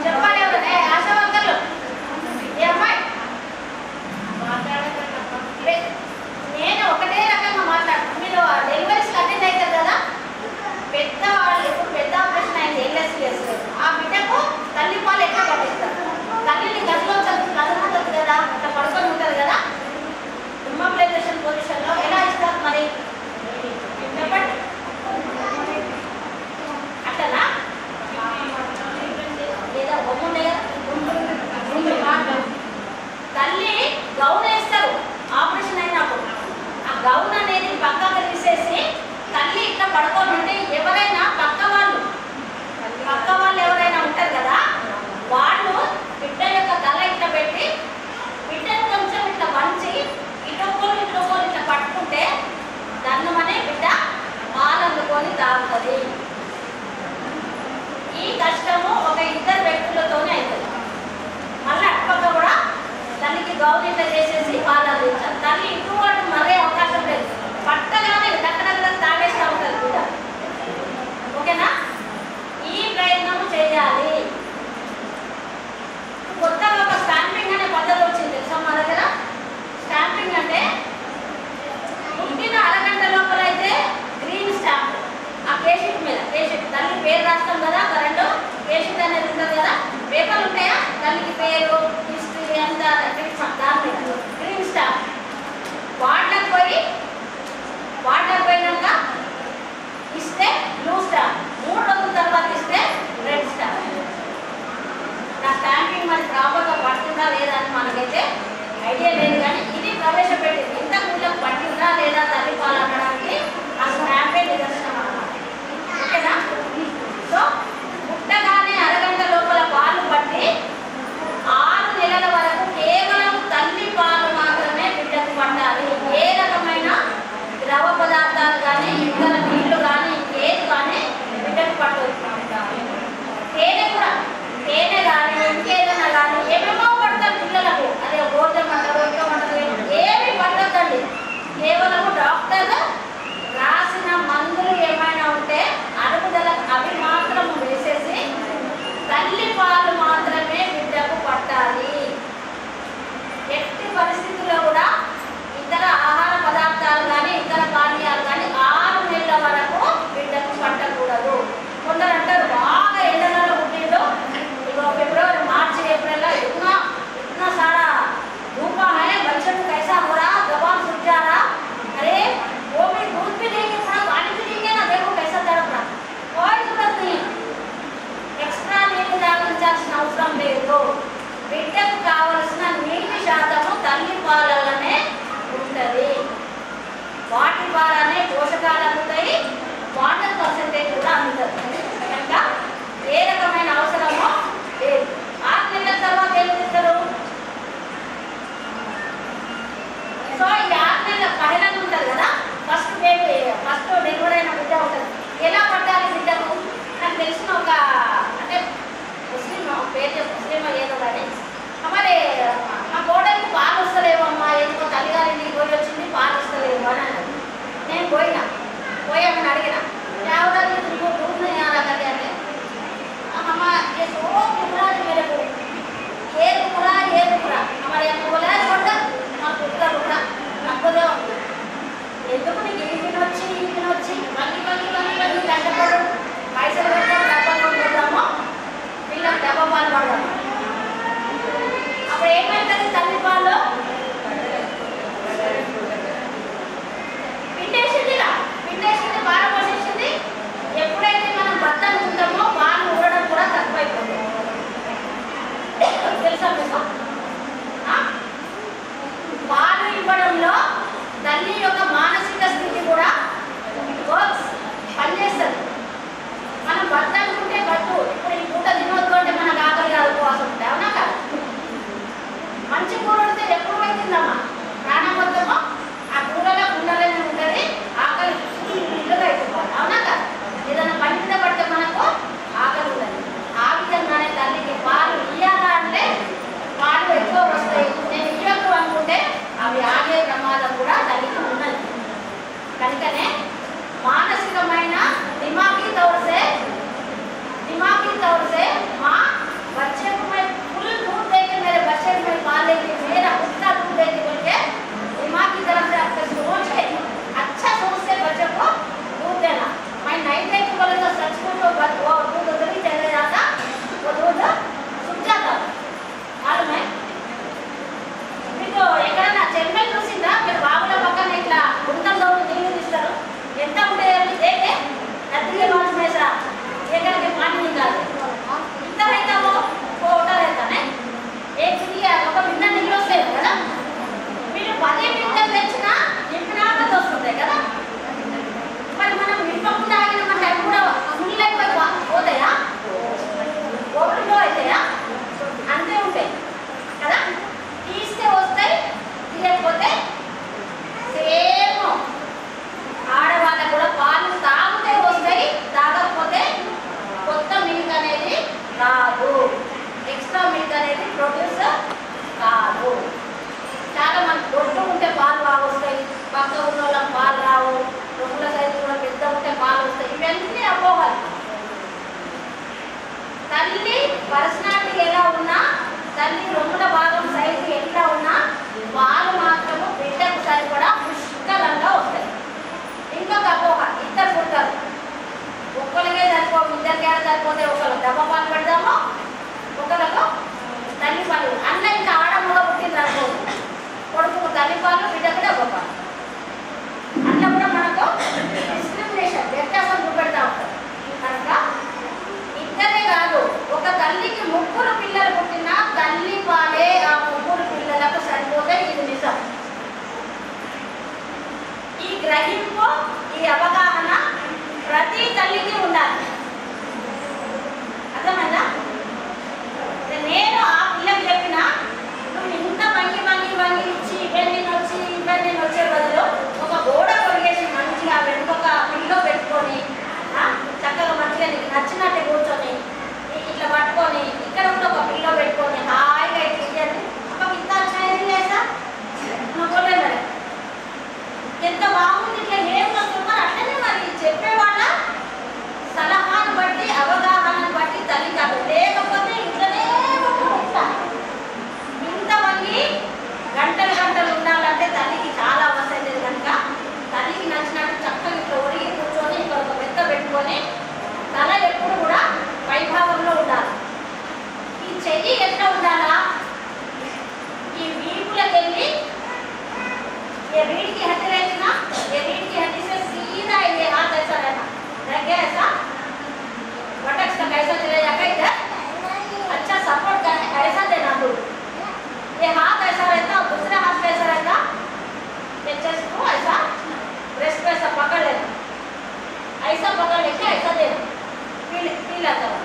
చెప్పండి ఎవరు? ఆశా వర్కర్లు, ఏ అమ్మాయి? నేను ఒకటే రకంగా మాట్లాడుతాను. మీరు డెలివరీస్ అటెండ్ అవుతారు కదా, పెద్దవాళ్ళు ఇప్పుడు పెద్ద ఆపరేషన్ అయింది, LSCS, ఆ బిడ్డకు తల్లి పాలు ఎట్లా పట్టిస్తారు? తల్లిని గదిలో కదులుతుంది కదా, అట్లా పడుకొని ఉంటుంది కదా, ఇమ్మొబిలైజేషన్ పొజిషన్లో ఎలా ఇస్తారు మరి చెప్పండి? అట్లనా? లేదా బొమ్ముండే కదా, తల్లి గౌన్ వేస్తారు ఆపరేషన్ అయినప్పుడు. ఆ గౌన్ అనేది పక్కకు తీసేసి తల్లి ఇట్లా పడుకొని ఉంటే ఎవరైనా పక్క వాళ్ళు ఎవరైనా ఉంటారు కదా, వాళ్ళు బిడ్డ యొక్క తల ఇట్లా పెట్టి బిడ్డను కొంచెం ఇట్లా వంచి ఇటుకోలు ఇట్లా పట్టుకుంటే దన్నమనే బిడ్డ పాలందుకొని తాగుతుంది. ఈ కష్టము ఒక 2 వ్యక్తులతోనే అవుతుంది. మళ్ళీ అటుపక్క కూడా తల్లికి గౌన్ ఇట్లా చేసేసి పాలు అందించాలి. తల్లి ఇటువంటి మరే అవకాశం లేదు, పట్టగానే దగ్గర తాగేస్తూ ఉంటుంది బిడ్డ. ఓకేనా? ఈ ప్రయత్నం చేయాలి. కొత్తగా ఒక స్టాంపింగ్ అనే పద్ధతి వచ్చింది తెలుసా మా దగ్గర. స్టాంపింగ్ అంటే పుట్టిన అరగంట లోపల అయితే గ్రీన్ స్టాంప్, ఆ కేషీట్ మీద, కేషీట్ తల్లి పేరు రాస్తాం కదా, కరెంటు కేషీట్ అనేది ఉంటుంది కదా, పేపర్లు ఉంటాయా, తల్లికి పేరు, హిస్టరీ అంతా దాని గ్రీన్ స్టాంప్. వాటర్ పోయినాక ఇస్తే బ్లూ స్టాంప్, 3 రోజుల తర్వాత ఇస్తే రెడ్ స్టాంప్. నా స్టాంపింగ్ మరి ప్రాపర్గా పట్టిందా లేదా అని మనకైతే ఐడియా లేదు, కానీ ఇది ప్రవేశపెట్టింది. ఇంతకు ముందు పట్టిందా లేదా తల్లి పాలు అనడానికి ఆ స్టాంపే నిదర్శనం అన్నమాట. ఓకేనా? సో పుట్టగానే అరగంట లోపల పాలు పట్టి 6 నెలల వరకు కేవలం తల్లి పాలు మాత్రమే బిడ్డకు పట్టాలి. ఏ రకమైన ద్రవ పదార్థాలు కానీ, ఇతర నీళ్లు కానీ, ఏది కానీ బిడ్డకు పట్టదు. తేనె కానీ, ఇంకేదైనా కానీ ఏమేమో పడతారు పిల్లలకు, అదే భోజనం అంటారు, ఇంకా ఏమి పట్టద్దండి. కేవలము డాక్టర్ రాసిన మందులు పర్సనాలిటీ ఎలా ఉన్నా, తల్లి రొమ్ముల భాగం సైజు ఎట్లా ఉన్నా పాలు మాత్రము బిడ్డకు సరిపడా పుష్కలంగా వస్తాయి. ఇంకొక అపోహ, ఇద్దరు పుడతారు, ఒక్కరికే సరిపో, ఇద్దరికే సరిపోతే ఒకరు డబ్బా పాలు పెడదాము, ఒకరికి తల్లి పాలు. అన్న ఇంకా ఆడమ్మగా పుట్టింది అనుకోదు, కొడుకు తల్లి పాలు, బిడ్డకు డబ్బా పాలు. అట్లా కూడా మనకు డిస్క్రిమినేషన్, వ్యత్యాసం చూపెడతా ఉంటారు. కనుక ఇద్దరే కాదు, ఒక తల్లికి 3 పిల్లలు పుట్టినా తల్లి పాలే ఆ 3 పిల్లలకు సరిపోతాయి. ఇది నిజం. ఈ గ్రహింపు, ఈ అవగాహన ప్రతి తల్లికి ఉండాలి. అర్థమైందా? నేను ఆ పిల్లకి చెప్పిన, నువ్వు ఇంత వంగి వంగి వంగి ఇచ్చి ఇవన్నీ వచ్చే బదులు ఒక గోడ కొరిగేసి మంచిగా వెనుకొక పిల్లో పెట్టుకొని చక్కగా మంచిగా నీకు నచ్చినట్టు కూర్చొని ఇట్లా పట్టుకొని ఇక్కడ కూడా ఒక పిల్లో పెట్టుకొని హాయిగా ఇచ్చేయండి. అప్పుడు ఇంత వచ్చినాయి లేదా అనుకోలే మరి, ఎంత బాగుంది, ఇట్లా ఏం వస్తున్నారు. అట్లనే మరి చెప్పేవాళ్ళ సలహాను బట్టి, అవగాహనను బట్టి తల్లి కాదు, లేకపోతే ఇంట్లోనే ఇంత వంగి గంటలు గంటలు ఉండాలంటే తల్లికి చాలా అవసరం లేదు. కనుక తల్లికి నచ్చినట్టు చక్కగా ఇట్లా ఒరిగి కూర్చొని ఇక్కడ ఒక మెత్త పెట్టుకొని తల ఎప్పుడు కూడా వైభాగంలో ఉండాలి. ఈ చెయ్యి ఎట్లా ఉండాలా, ఈ వీపులకు వెళ్ళి ये रीढ़ की हड्डी रहती ना, ये रीढ़ की हड्डी से सीधा ये हाथ ऐसा रहना, रह गया ऐसा, बटक्स तक ऐसा चले जाएगा इधर, अच्छा सपोर्ट करने ऐसा देना दूर, ये हाथ ऐसा रहता और दूसरा हाथ कैसा रहता, ये चेस्ट को ऐसा ब्रेस्ट पे ऐसा पकड़ लेना, ऐसा पकड़ लेके ऐसा देना, फील आता है।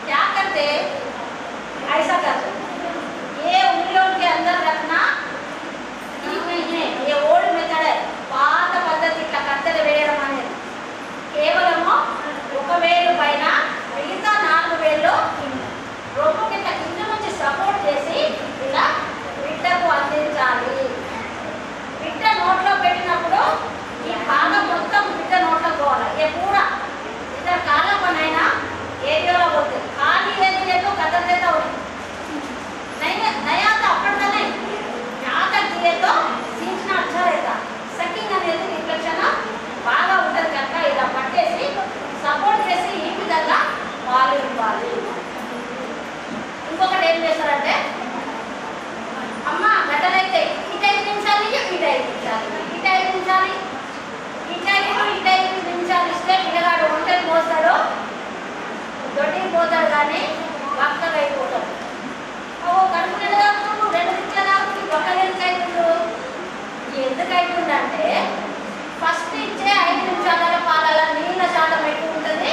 क्या करते, ऐसा करते, ये उंगलियों के अंदर रखना, ये ओल्ड मेथड है, పాత పద్ధతి. ఇట్లా కత్తెర వేయడం అనేది కేవలము ఒక వేలు పైన మిగతా 4 వేళ్ళు రొమ్ము కింద కింద నుంచి సపోర్ట్ చేసి ఇలా బిడ్డకు అందించాలి. బిడ్డ నోట్లో పెట్టినప్పుడు ఈ భాగం మొత్తం బిడ్డ నోట్లో పోవాలి. ఏ పూరా ఇద్దరు కాళ్ళ పనైనా ఏరియాలో పోతుంది, ఖాళీ ఏరియా तो कतर देता हो नहीं नया तो अपना नहीं यहाँ तक दिए तो सींचना अच्छा रहता. సెట్టింగ్ అనేది రిఫ్లెక్షన్ బాగా ఉంటుంది కనుక ఇలా పట్టేసి సపోర్ట్ చేసి ఈ విధంగా పాలు ఇవ్వాలి. ఇంకొకటి ఏం చేస్తారంటే, అమ్మ గడ్డలైతే ఇటు 5 నిమిషాలు ఇటు 5 నిమిషాలు ఇటు 5 నిమిషాలు ఇటు 5 నిమిషాలు ఇస్తే పిల్లగాడు ఒంటరి పోస్తాడు, దొడ్డికి పోతాడు, కానీ వక్కగా అయిపోతాడు. కడుపు నిండా తాగుతుండు, 2 దిక్కుల తాగుతుంది, ఒక్కగా ఎందుకు అవుతుందంటే ఫస్ట్ ఇచ్చే 5 నిమిషాల పాలలో నీళ్ళ శాతం ఎక్కువ ఉంటుంది,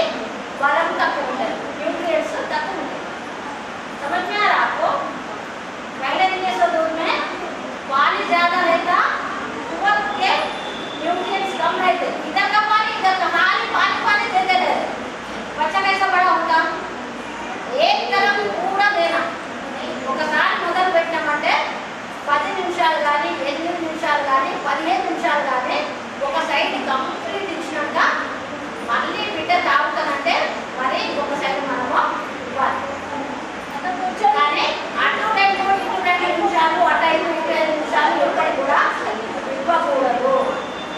బలం తక్కువ ఉంటుంది, న్యూట్రియంట్స్ तक समझ में आ रहा आपको? पहले दिन के दूध में पानी ज्यादा रहता, वक्त के न्यूट्रिएंट्स कम रहते. इधर का पानी इधर का खाली पानी पानी देते रहते, बच्चा कैसा बड़ा होगा? एक तरफ पूरा देना. ఒకసారి మొదలు పెట్టామంటే 10 నిమిషాలు కానీ 8 నిమిషాలు కానీ 15 నిమిషాలు కానీ ఒక సైడ్ కంప్లీట్ ఇచ్చినాక మళ్ళీ బిడ్డ తాగుతానంటే మరి ఇంకొక సైడ్ మనము ఇవ్వాలి. కానీ అటు 2 నిమిషాలు అటు 5 నిమిషాలు ఎప్పటి కూడా ఇవ్వకూడదు.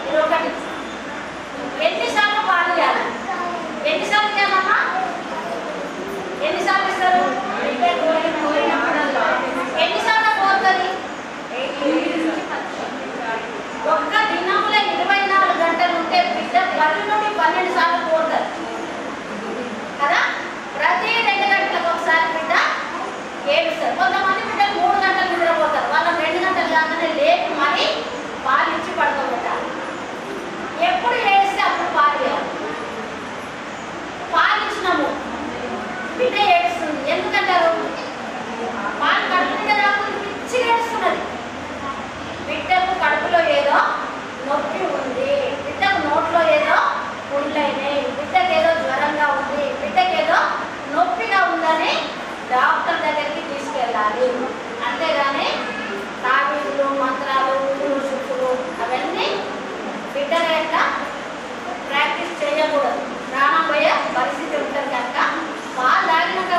ఇది ఒకటి. ఎన్నిసార్లు పాలు ఇవ్వాలి? ఎన్నిసార్లు ఇవ్వాలమ్మా? ఎన్నిసార్లు ఇస్తారు? ఎన్నిసార్లు పోతుంది? ఒక్క దినంలో 24 గంటలు ఉంటే బిడ్డ 10 నుండి 12 సార్లు పోతుంది కదా. ప్రతి 2 గంటలకు ఒకసారి బిడ్డ ఏడుస్తారు. కొంతమంది బిడ్డలు 3 గంటలు నిద్రపోతారు, వాళ్ళకి 2 గంటలు కాగానే లేపి మరి పాలు ఇచ్చి పడుకోబెట్టాలి. ఎప్పుడు ఏడిస్తే అప్పుడు పాలు ఇవ్వాలి. పాలు ఇచ్చినాము, బిడ్డ ఏడుస్తుంది, ఎందుకంటారు? పాలు కడుపు నిండా తాగుతుంది, పిచ్చి ఏడుస్తున్నది. బిడ్డకు కడుపులో ఏదో నొప్పి ఉంది, బిడ్డకు నోట్లో ఏదో పుండ్లైనాయి, బిడ్డకు ఏదో జ్వరంగా ఉంది, బిడ్డకు ఏదో నొప్పిగా ఉందని డాక్టర్ దగ్గరికి తీసుకెళ్ళాలి. అంతేగాని తాబీలు మంత్రాలు సుక్కులు అవన్నీ బిడ్డల యొక్క ప్రాక్టీస్ చేయకూడదు, ప్రాణం పోయే పరిస్థితి ఉంటుంది. కనుక పాలు తాగినాక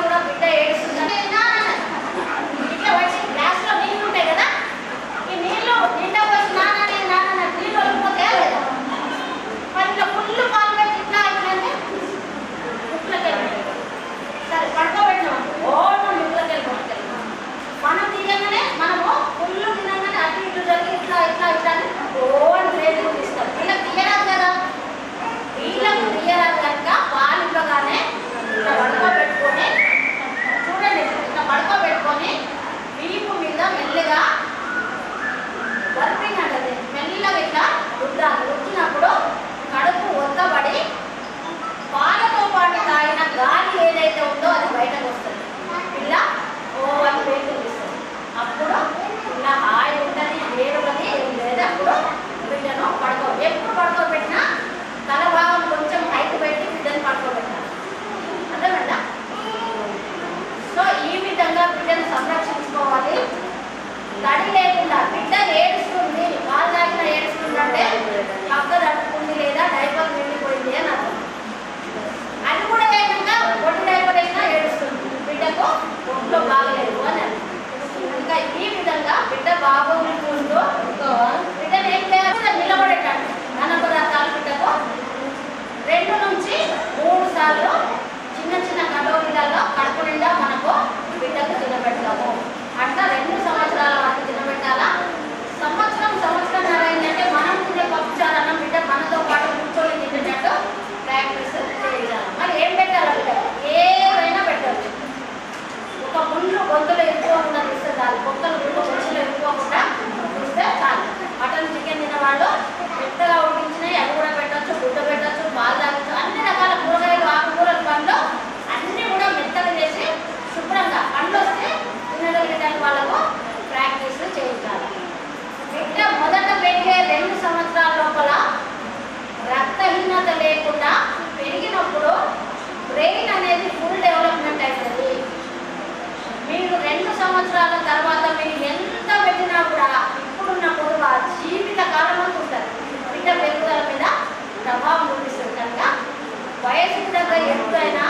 వెయిట్ దగ్గర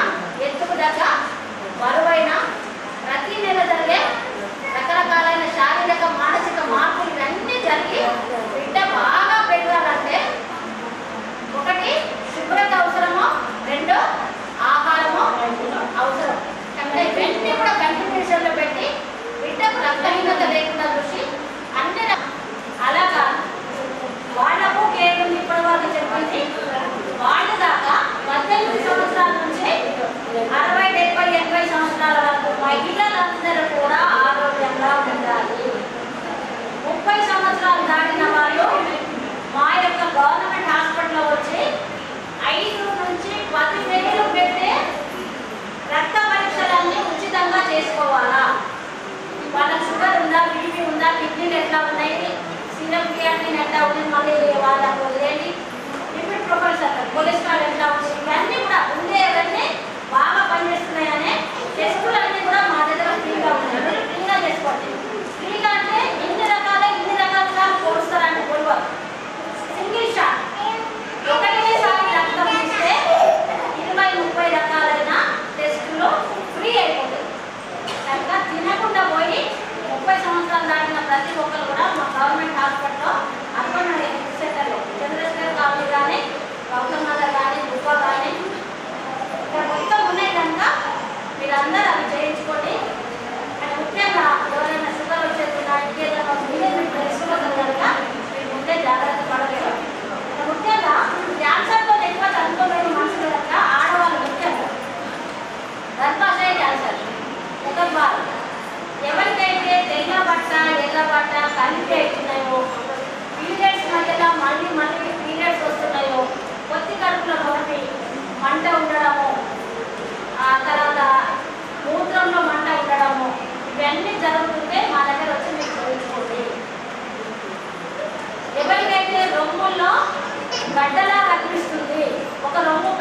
ఎత్తుకు దగ్గర బరువైన ప్రతి నెల జరిగే రకరకాలైన శారీరక మానసిక మార్పులు ఇవన్నీ జరిగి బిడ్డ బాగా పెరగాలంటే ఒకటి శుభ్రత అవసరము, రెండు ఆహారము అవసరం. అంటే ఇవన్నీ కూడా కంటిన్యూషన్లో పెట్టి బిడ్డకు రక్తహీనత లేకుండా చూసి అన్ని అలాగా వాళ్ళకు కేవలం ఇప్పటి వరకు చెప్పింది. వాళ్ళ దాకా 18 సంవత్సరాల నుంచి 60, 70, 80 సంవత్సరాల వరకు మహిళలందరూ కూడా ఆరోగ్యంగా ఉండాలి. 30 సంవత్సరాలు దాటిన వాళ్ళు మా యొక్క గవర్నమెంట్ హాస్పిటల్లో వచ్చి 5 నుంచి 10,000 పెట్టే రక్త పరీక్షలన్నీ ఉచితంగా చేసుకోవాలా. వాళ్ళకి షుగర్ ఉందా, బీపీ ఉందా, కిడ్నీలు ఎట్లా ఉన్నాయి, సీరం క్రియాటిన్ ఎట్లా ఉంది, మళ్ళీ వాళ్ళకు ఏంటి లిపిడ్ ప్రొఫైల్స్ అంటారు, కొలెస్ట్రాల్ ఎట్లా ఉంది, ఇవన్నీ కూడా ఉండేవన్నీ బాగా పనిచేస్తున్నాయనే టెస్టులన్నీ కూడా మా దగ్గర ఫ్రీగా ఉన్నాయి. ఫ్రీగా చేసుకోండి. ఫ్రీగా అంటే ఇన్ని రకాలుగా పోలుస్తారంటే పొలవరు. సింగిల్ షాట్ ఒకటేసారి రక్తం ఇస్తే 20-30 రకాలైన టెస్టులు ఫ్రీ అయిపోతాయి. కనుక తినకుండా పోయి 30 సంవత్సరాలు దాటిన ప్రతి ఒక్కరు కూడా మా గవర్నమెంట్ హాస్పిటల్లో అర్బన్ హెల్త్ సెంటర్లో చంద్రశేఖర్ కాలనీ కానీ, గౌతమ్ నగర్ కానీ, గుబ్బ కానీ ఇక్కడ మొత్తం ఉన్నాయి. కనుక మీరందరూ అవి చేయించుకొని ముఖ్యంగా ఎవరైనా షుగర్ వచ్చేస్తున్నా ఇంకేదైనా మీకు తెలుసుకోగలరు కనుక మీరు ముందే జాగ్రత్త పడలేదు. ముఖ్యంగా క్యాన్సర్తో ఎక్కువ చనిపోయిన మనుషులు కనుక ఆడవాళ్ళు ముఖ్యంగా గర్భాశయ క్యాన్సర్ ఒక బాధ. ఎవరికైతే తెల్ల బట్ట ఎర్ర బట్ట కలిపి అవుతున్నాయో, పీరియడ్స్ మధ్యలో మళ్ళీ పీరియడ్స్ వస్తున్నాయో, కొద్ది కడుపులో నొప్పి, మంట ఉండడము, ఆ తర్వాత మూత్రంలో మంట ఉండడము, ఇవన్నీ జరుగుతుంటే మా దగ్గర వచ్చి మీకు చూపించుకోండి. ఎవరికైతే రొమ్ముల్లో గడ్డలా కనిపిస్తుంది, ఒక రొమ్ము